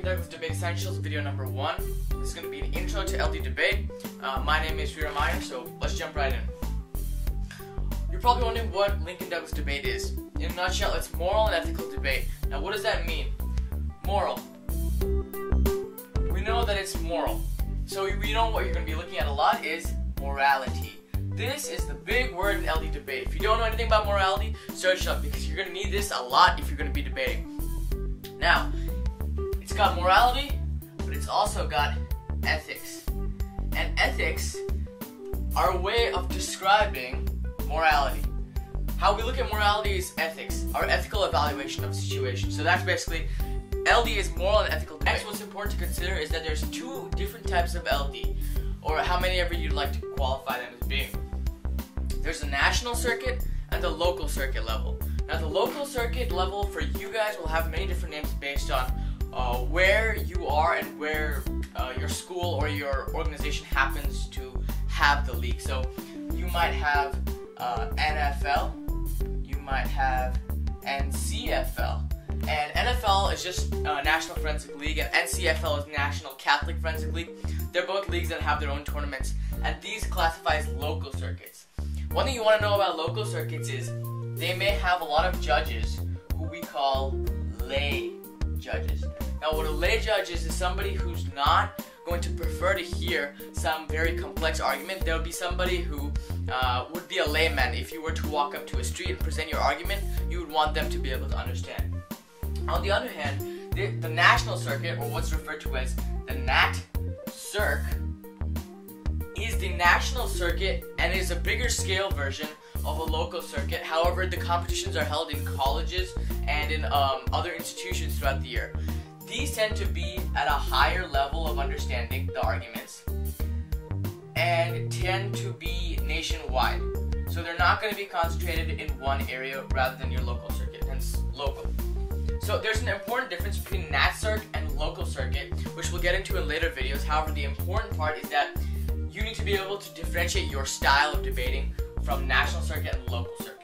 Douglas Debate Essentials, video number 1. This is going to be an intro to LD Debate. My name is Veera Meyer, so let's jump right in. You're probably wondering what Lincoln Douglas Debate is. In a nutshell, it's moral and ethical debate. Now, what does that mean? Moral. We know that it's moral. So we know what you're going to be looking at a lot is morality. This is the big word in LD Debate. If you don't know anything about morality, search it up because you're going to need this a lot if you're going to be debating. Now, it's got morality, but it's also got ethics. And ethics are a way of describing morality. How we look at morality is ethics, our ethical evaluation of a situation. So that's basically, LD is moral and ethical debate. Next, what's important to consider is that there's two different types of LD, or how many ever you'd like to qualify them as being. There's the national circuit and the local circuit level. Now the local circuit level for you guys will have many different names based on where you are and where your school or your organization happens to have the league. So you might have NFL, you might have NCFL. And NFL is just National Forensic League, and NCFL is National Catholic Forensic League. They're both leagues that have their own tournaments, and these classify as local circuits. One thing you want to know about local circuits is they may have a lot of judges who we call lay judges. Now, what a lay judge is somebody who's not going to prefer to hear some very complex argument. There would be somebody who would be a layman. If you were to walk up to a street and present your argument, you would want them to be able to understand. On the other hand, the national circuit, or what's referred to as the NAT-CIRC, is the national circuit and is a bigger scale version of a local circuit. However, the competitions are held in colleges and in other institutions throughout the year. These tend to be at a higher level of understanding the arguments and tend to be nationwide. So they're not going to be concentrated in one area rather than your local circuit, hence local. So there's an important difference between NAT-CIRC and local circuit, which we'll get into in later videos. However, the important part is that you need to be able to differentiate your style of debating from national circuit and local circuit.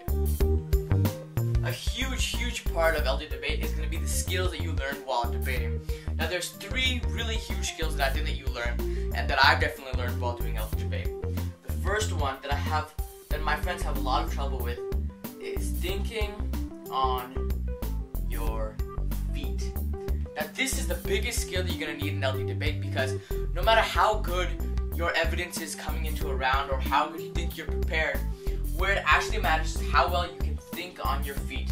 A huge part of LD Debate is going to be the skills that you learn while debating. Now there's 3 really huge skills that I think that you learn and that I've definitely learned while doing LD Debate. The first one that my friends have a lot of trouble with is thinking on your feet. Now this is the biggest skill that you're going to need in LD Debate, because no matter how good your evidence is coming into a round or how good you think you're prepared, where it actually matters is how well you can think on your feet.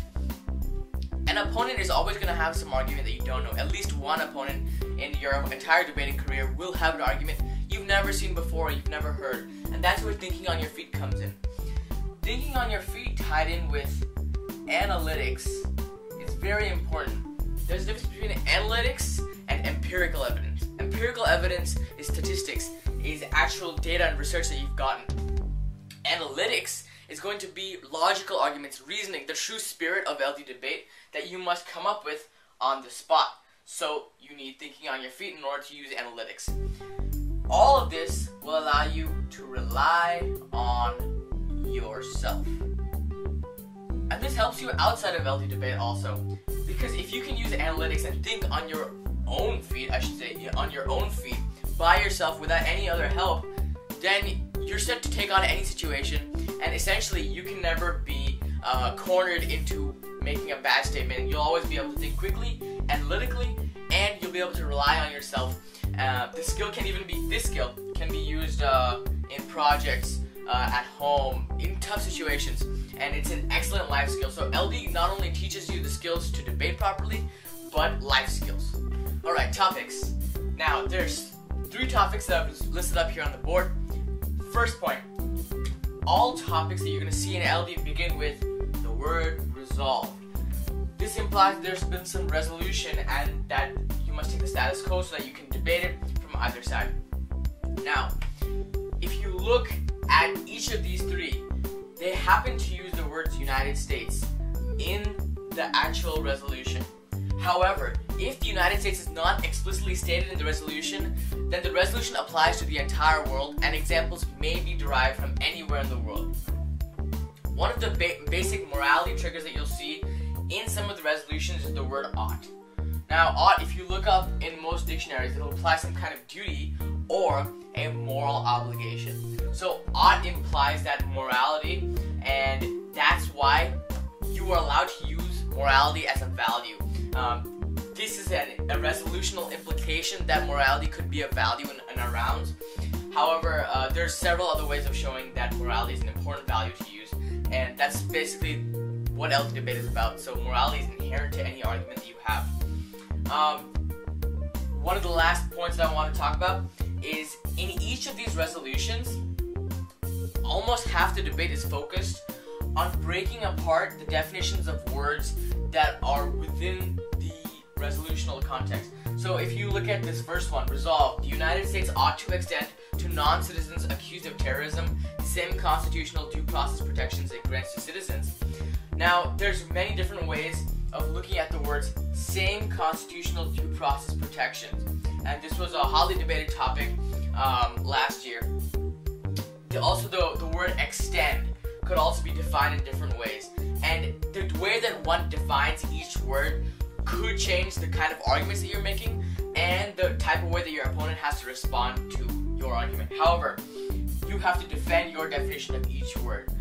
An opponent is always going to have some argument that you don't know. At least one opponent in your entire debating career will have an argument you've never seen before, you've never heard, and that's where thinking on your feet comes in. Thinking on your feet tied in with analytics is very important. There's a difference between analytics and empirical evidence. Empirical evidence is statistics, is actual data and research that you've gotten. Analytics is going to be logical arguments, reasoning, the true spirit of LD Debate that you must come up with on the spot. So you need thinking on your feet in order to use analytics. All of this will allow you to rely on yourself. And this helps you outside of LD Debate also, because if you can use analytics and think on your own feet, on your own feet, by yourself without any other help, then you're set to take on any situation, and essentially you can never be cornered into making a bad statement. You'll always be able to think quickly, analytically, and you'll be able to rely on yourself. This skill can be used in projects, at home, in tough situations, and it's an excellent life skill. So LD not only teaches you the skills to debate properly, but life skills. Alright, topics. Now, there's 3 topics that I've listed up here on the board. First point, all topics that you're going to see in LD begin with the word resolved. This implies there's been some resolution and that you must take the status quo so that you can debate it from either side. Now, if you look at each of these 3, they happen to use the words United States in the actual resolution. However, if the United States is not explicitly stated in the resolution, then the resolution applies to the entire world, and examples may be derived from anywhere in the world. One of the basic morality triggers that you'll see in some of the resolutions is the word ought. Now, ought, if you look up in most dictionaries, it'll imply some kind of duty or a moral obligation. So ought implies that morality, and that's why you are allowed to use morality as a value. This is a resolutional implication that morality could be a value in our rounds. However, there's several other ways of showing that morality is an important value to use, and that's basically what LD debate is about. So morality is inherent to any argument that you have. One of the last points that I want to talk about is in each of these resolutions, almost half the debate is focused on breaking apart the definitions of words that are within the resolutional context. So if you look at this first one, resolve, the United States ought to extend to non-citizens accused of terrorism the same constitutional due process protections it grants to citizens. Now, there's many different ways of looking at the words same constitutional due process protections, and this was a hotly debated topic last year. Also, the word extend could also be defined in different ways, and the way that one defines each word could change the kind of arguments that you're making and the type of way that your opponent has to respond to your argument. However, you have to defend your definition of each word.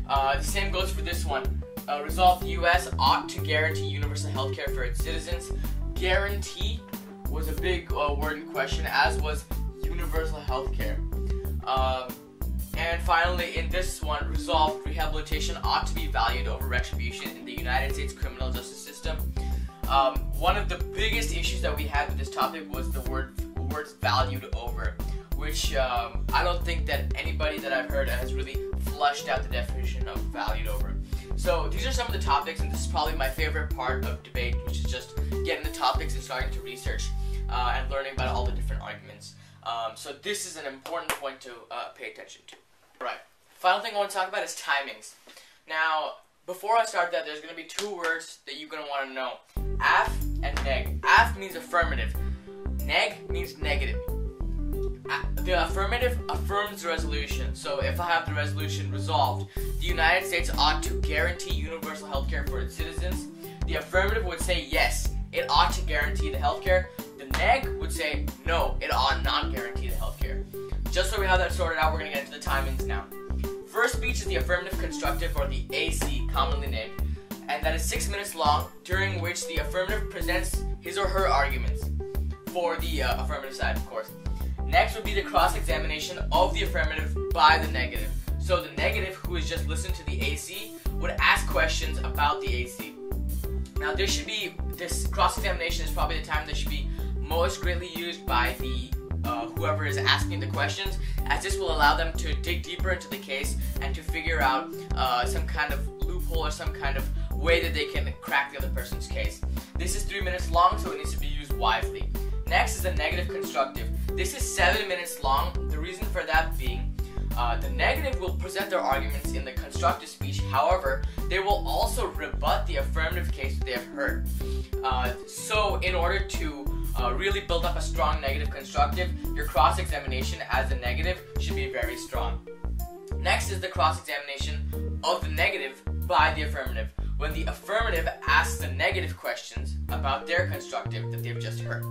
The same goes for this one. Resolve, the U.S. ought to guarantee universal health care for its citizens. Guarantee was a big word in question, as was universal health care. And finally, in this one, resolve, rehabilitation ought to be valued over retribution in the United States criminal justice system. One of the biggest issues that we had with this topic was the words valued over, which I don't think that anybody that I've heard has really flushed out the definition of valued over. So these are some of the topics, and this is probably my favorite part of debate, which is just getting the topics and starting to research and learning about all the different arguments. So this is an important point to pay attention to. Alright, final thing I want to talk about is timings. Now, before I start that, there's going to be two words that you're going to want to know. Aff and neg. Aff means affirmative. Neg means negative. The affirmative affirms the resolution. So if I have the resolution resolved, the United States ought to guarantee universal health care for its citizens. The affirmative would say yes, it ought to guarantee the health care. The neg would say no, it ought not guarantee the health care. Just so we have that sorted out, we're going to get into the timings now. First speech is the affirmative constructive, or the AC, commonly named, and that is 6 minutes long, during which the affirmative presents his or her arguments for the affirmative side, of course. Next would be the cross-examination of the affirmative by the negative. So the negative, who has just listened to the AC, would ask questions about the AC. Now this cross-examination is probably the time that should be most greatly used by the whoever is asking the questions, as this will allow them to dig deeper into the case and to figure out some kind of loophole or some kind of way that they can crack the other person's case. This is 3 minutes long, so it needs to be used wisely. Next is the negative constructive. This is 7 minutes long. The reason for that being, the negative will present their arguments in the constructive speech. However, they will also rebut the affirmative case that they have heard. So in order to really build up a strong negative constructive, your cross-examination as a negative should be very strong. Next is the cross-examination of the negative by the affirmative, when the affirmative asks the negative questions about their constructive that they've just heard.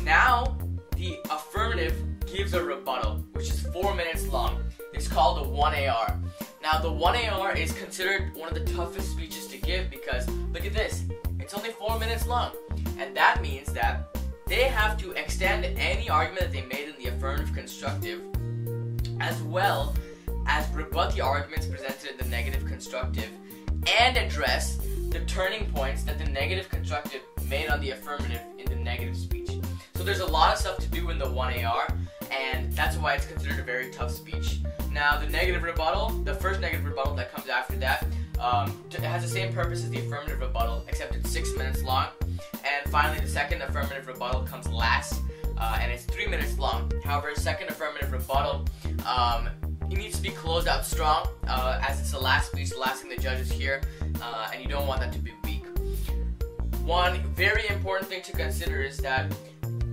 Now, the affirmative gives a rebuttal, which is 4 minutes long. It's called a 1AR. Now, the 1AR is considered one of the toughest speeches to give because, look at this, it's only 4 minutes long. And that means that they have to extend any argument that they made in the affirmative constructive, as well as rebut the arguments presented in the negative constructive, and address the turning points that the negative constructive made on the affirmative in the negative speech. So there's a lot of stuff to do in the 1AR, and that's why it's considered a very tough speech. Now, the negative rebuttal, the first negative rebuttal that comes after that, it has the same purpose as the affirmative rebuttal, except it's 6 minutes long. And finally, the second affirmative rebuttal comes last, and it's 3 minutes long. However, second affirmative rebuttal, it needs to be closed out strong, as it's the last speech, the last thing the judges hear, and you don't want that to be weak. One very important thing to consider is that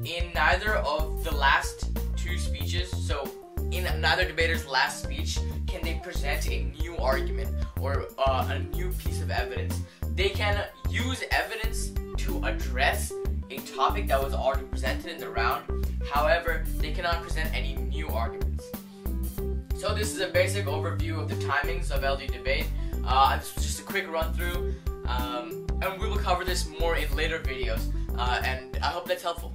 in neither of the last two speeches, so in neither debater's last speech, can they present a new argument or a new piece of evidence. They can use evidence to to address a topic that was already presented in the round. However, they cannot present any new arguments. So this is a basic overview of the timings of LD debate. This was just a quick run through, and we will cover this more in later videos, and I hope that's helpful.